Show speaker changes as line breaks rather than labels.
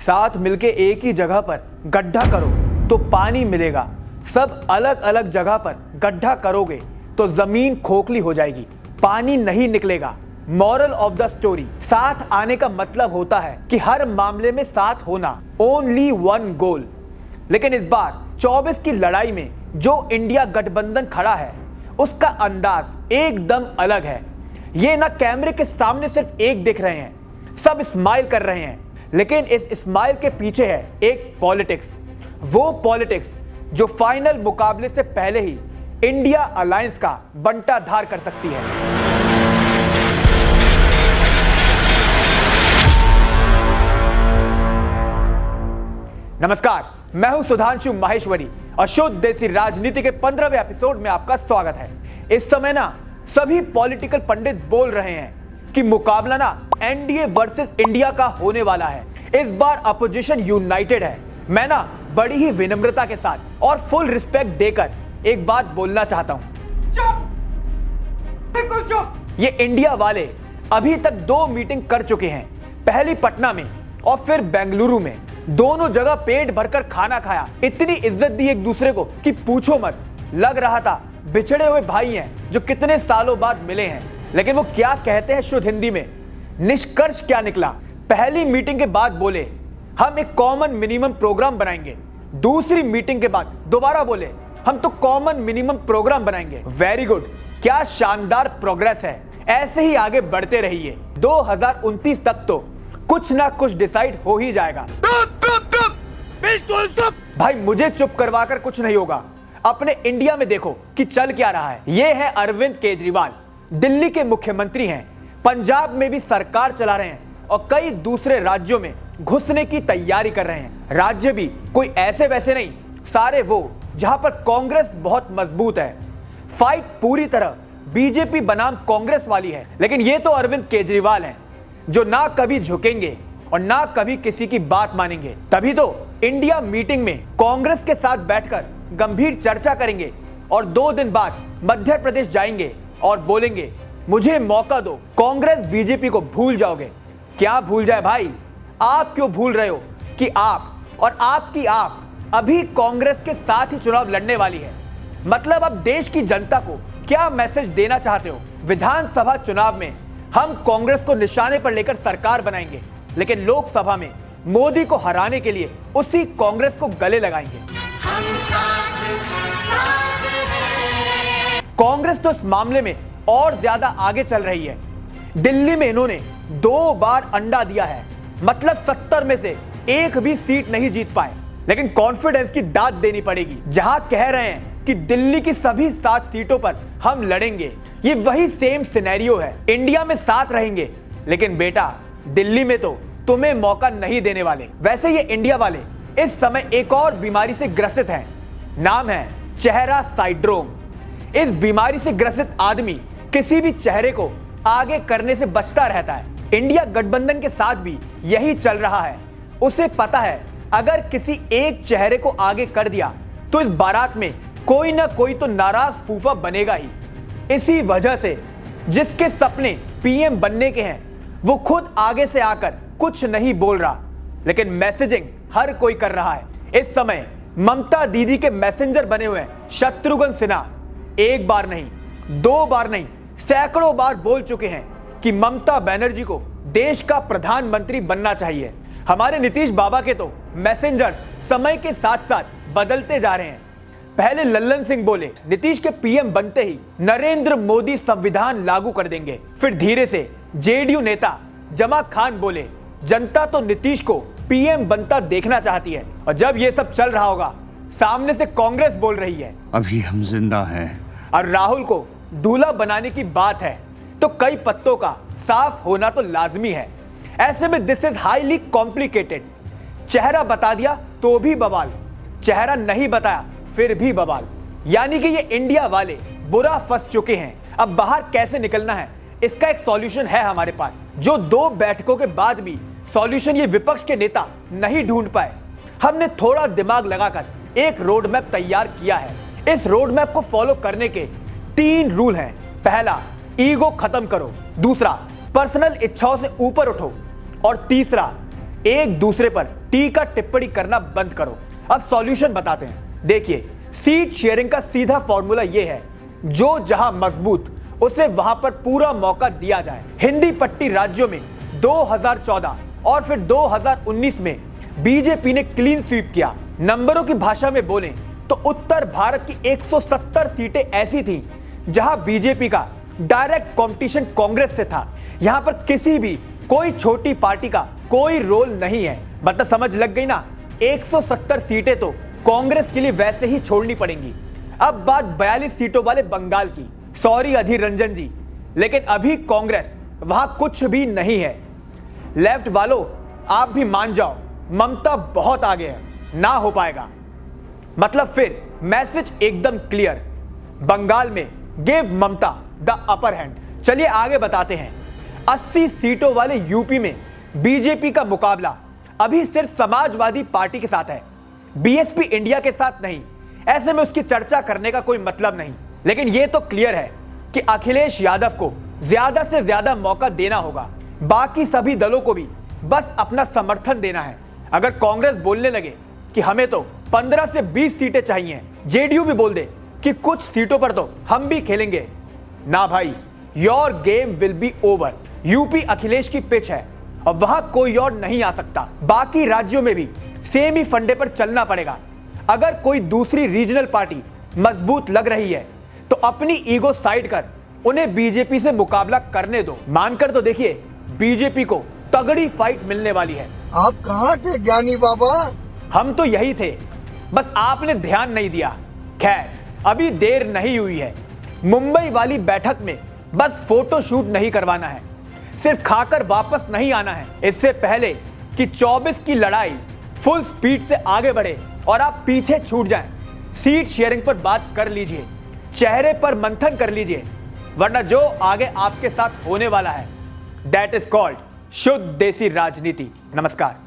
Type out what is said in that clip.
साथ मिलके एक ही जगह पर गड्ढा करो तो पानी मिलेगा, सब अलग अलग जगह पर गड्ढा करोगे तो जमीन खोखली हो जाएगी, पानी नहीं निकलेगा। मॉरल ऑफ द स्टोरी, साथ आने का मतलब होता है कि हर मामले में साथ होना, ओनली वन गोल। लेकिन इस बार 24 की लड़ाई में जो इंडिया गठबंधन खड़ा है उसका अंदाज एकदम अलग है। ये ना कैमरे के सामने सिर्फ एक दिख रहे हैं, सब स्माइल कर रहे हैं, लेकिन इस स्माइल के पीछे है एक पॉलिटिक्स, वो पॉलिटिक्स जो फाइनल मुकाबले से पहले ही इंडिया अलायंस का बंटाधार कर सकती है। नमस्कार, मैं हूं सुधांशु माहेश्वरी और शुद्ध देसी राजनीति के 15वें एपिसोड में आपका स्वागत है। इस समय ना सभी पॉलिटिकल पंडित बोल रहे हैं कि मुकाबला ना एनडीए वर्सेस इंडिया का होने वाला है। इस बार अपोजिशन यूनाइटेड है। मैं ना बड़ी ही विनम्रता के साथ और फुल रिस्पेक्ट देकर एक बात बोलना चाहता हूं। चुप, बिल्कुल चुप। ये इंडिया वाले अभी तक 2 मीटिंग कर चुके हैं, पहली पटना में और फिर बेंगलुरु में। दोनों जगह पेट भरकर खाना खाया, इतनी इज्जत दी एक दूसरे को कि पूछो मत। लग रहा था बिछड़े हुए भाई हैं जो कितने सालों बाद मिले हैं। लेकिन वो क्या कहते हैं शुद्ध हिंदी में, निष्कर्ष क्या निकला? पहली मीटिंग के बाद बोले हम एक कॉमन मिनिमम प्रोग्राम बनाएंगे, दूसरी मीटिंग के बाद दोबारा बोले हम तो कॉमन मिनिमम प्रोग्राम बनाएंगे। वेरी गुड, क्या शानदार प्रोग्रेस है। ऐसे ही आगे बढ़ते रहिए, 2029 तक तो कुछ ना कुछ डिसाइड हो ही जाएगा। भाई मुझे चुप करवाकर कुछ नहीं होगा। अपने इंडिया में देखो कि चल क्या रहा है। ये है अरविंद केजरीवाल, दिल्ली के मुख्यमंत्री हैं, पंजाब में भी सरकार चला रहे हैं और कई दूसरे राज्यों में घुसने की तैयारी कर रहे हैं। राज्य भी कोई ऐसे वैसे नहीं, सारे वो जहां पर कांग्रेस बहुत मजबूत है। फाइट पूरी तरह बीजेपी बनाम कांग्रेस वाली है। लेकिन ये तो अरविंद केजरीवाल हैं जो ना कभी झुकेंगे और ना कभी किसी की बात मानेंगे। तभी तो इंडिया मीटिंग में कांग्रेस के साथ बैठकर गंभीर चर्चा करेंगे और 2 दिन बाद मध्य प्रदेश जाएंगे और बोलेंगे मुझे मौका दो, कांग्रेस बीजेपी को भूल जाओगे। क्या भूल जाए भाई, आप क्यों भूल रहे हो कि आप और आपकी आप अभी कांग्रेस के साथ ही चुनाव लड़ने वाली है। मतलब अब देश की जनता को क्या मैसेज देना चाहते हो? विधानसभा चुनाव में हम कांग्रेस को निशाने पर लेकर सरकार बनाएंगे, लेकिन लोकसभा में मोदी को हराने के लिए उसी कांग्रेस को गले लगाएंगे। कांग्रेस तो इस मामले में और ज्यादा आगे चल रही है। दिल्ली में इन्होंने 2 बार अंडा दिया है, मतलब 70 में से एक भी सीट नहीं जीत पाए। लेकिन कॉन्फिडेंस की दाद देनी पड़ेगी। जहां कह रहे हैं कि दिल्ली की सभी 7 सीटों पर हम लड़ेंगे, ये वही सेम सिनेरियो है। इंडिया में साथ रहेंगे, लेकिन बेटा दिल्ली में तो तुम्हें मौका नहीं देने वाले। वैसे ये इंडिया वाले इस समय एक और बीमारी से ग्रसित हैं, नाम है चेहरा साइड्रोम। इस बीमारी से ग्रसित आदमी किसी भी चेहरे को आगे करने से बचता रहता है। इंडिया गठबंधन के साथ भी यही चल रहा है। उसे पता है अगर किसी एक चेहरे को आगे कर दिया तो इस बारात में कोई ना कोई तो नाराज फूफा बनेगा ही। इसी वजह से जिसके सपने पीएम बनने के हैं वो खुद आगे से आकर कुछ नहीं बोल रहा, लेकिन मैसेजिंग हर कोई कर रहा है। इस समय ममता दीदी के मैसेंजर बने हुए हैं शत्रुघ्न सिन्हा। एक बार नहीं, 2 बार नहीं, सैकड़ों बार बोल चुके हैं कि ममता बनर्जी को देश का प्रधानमंत्री बनना चाहिए। हमारे नीतीश बाबा के तो मैसेंजर समय के साथ साथ बदलते जा रहे हैं। पहले लल्लन सिंह बोले नीतीश के पीएम बनते ही नरेंद्र मोदी संविधान लागू कर देंगे। फिर धीरे से जेडीयू नेता जमा खान बोले जनता तो नीतीश को पीएम बनता देखना चाहती है। और जब ये सब चल रहा होगा, सामने से कांग्रेस बोल रही है
अभी हम जिंदा हैं,
और राहुल को दूल्हा बनाने की बात है, तो कई पत्तों का साफ होना तो लाजमी है। ऐसे में दिस इज हाईली कॉम्प्लिकेटेड। चेहरा बता दिया तो भी बवाल, चेहरा नहीं बताया फिर भी बवाल। यानी कि ये इंडिया वाले बुरा फंस चुके हैं। अब बाहर कैसे निकलना है, इसका एक सॉल्यूशन है हमारे पास, जो 2 बैठकों के बाद भी सॉल्यूशन ये विपक्ष के नेता नहीं ढूंढ पाए। हमने थोड़ा दिमाग लगाकर एक रोड मैप तैयार किया है। इस रोड मैप को फॉलो करने के 3 रूल हैं। पहला, ईगो खत्म करो। दूसरा, पर्सनल इच्छाओं से ऊपर उठो। और तीसरा, एक दूसरे पर टीका टिप्पणी करना बंद करो। अब सॉल्यूशन बताते हैं। देखिए, सीट शेयरिंग का सीधा फॉर्मूला यह है, जो जहां मजबूत उसे वहां पर पूरा मौका दिया जाए। हिंदी पट्टी राज्यों में 2014 और फिर 2019 में बीजेपी ने क्लीन स्वीप किया। नंबरों की भाषा में बोलें तो उत्तर भारत की 170 सीटें ऐसी थीं जहां बीजेपी का डायरेक्ट कंपटीशन कांग्रेस से था। यहां पर किसी भी कोई छोटी पार्टी का कोई रोल नहीं है। मतलब समझ लग गई ना? 170 सीटें तो कांग्रेस के लिए वैसे ही छोड़नी पड़ेंगी। अब बात 42 सीटों वाले बंगाल की। सॉरी अधीर रंजन जी, लेकिन अभी कांग्रेस वहां कुछ भी नहीं है। लेफ्ट वालों, आप भी मान जाओ, ममता बहुत आगे है, ना हो पाएगा। मतलब फिर मैसेज एकदम क्लियर, बंगाल में give Mamata the upper hand. चलिए आगे बताते हैं। 80 सीटों वाले यूपी में बीजेपी का मुकाबला अभी सिर्फ समाजवादी पार्टी के साथ है, बीएसपी इंडिया के साथ नहीं। ऐसे में उसकी चर्चा करने का कोई मतलब नहीं। लेकिन यह तो क्लियर है कि अखिलेश यादव को ज्यादा से ज्यादा मौका देना होगा। बाकी सभी दलों को भी बस अपना समर्थन देना है। अगर कांग्रेस बोलने लगे कि हमें तो 15 से 20 सीटें चाहिए, जेडीयू भी बोल दे कि कुछ सीटों पर तो हम भी खेलेंगे, ना भाई, your game will be over. UP Akhilesh की पिच है और वहां कोई और नहीं आ सकता। बाकी राज्यों में भी सेम ही फंडे पर चलना पड़ेगा। अगर कोई दूसरी रीजनल पार्टी मजबूत लग रही है तो अपनी ईगो साइड कर उन्हें बीजेपी से मुकाबला करने दो। मानकर तो देखिए, बीजेपी को तगड़ी फाइट मिलने वाली है।
आप कहाँ थे ज्ञानी बाबा?
हम तो यही थे, बस आपने ध्यान नहीं दिया। खैर, अभी देर नहीं हुई है। मुंबई वाली बैठक में बस फोटो शूट नहीं करवाना है, सिर्फ खाकर वापस नहीं आना है। इससे पहले कि 24 की लड़ाई फुल स्पीड से आगे बढ़े और आप पीछे छूट जाएं, सीट शेयरिंग पर बात कर लीजिए, चेहरे पर मंथन कर लीजिए, वरना जो आगे आपके साथ होने वाला है, दैट इज कॉल्ड शुद्ध देसी राजनीति। नमस्कार।